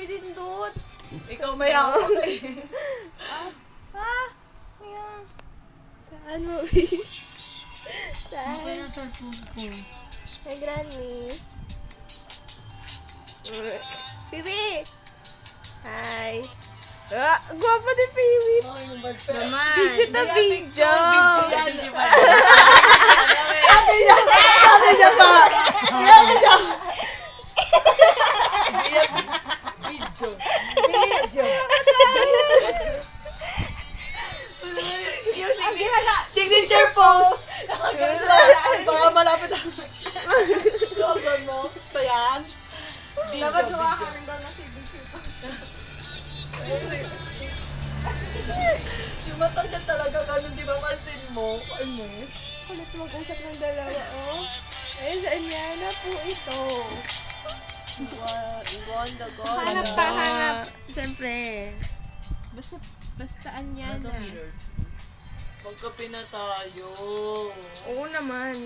pinindot. Ikaw may ako eh. Ayan. Saan mo, babe? Saan? Yung cellphone ko. Hey, Granny. Piwi! Hi! Gwapo ni Piwi! Okay mo ba? Naman! Video na video! Yan, di ba? Sabi niya pa! Video. Signature pose! Baka malapit ako. Gawin mo. Ito yan. Dapat Video. suwakarin daw na si Vicky. Yung mata niya talaga ganun, di ba pansin mo? Ano? Kulit mag-usap ng dalawa, oh. Eh, saan yan na po ito? Ganda, Hanap pa, hanap. Siyempre. Basta yan na. Magkape na tayo. Oo naman.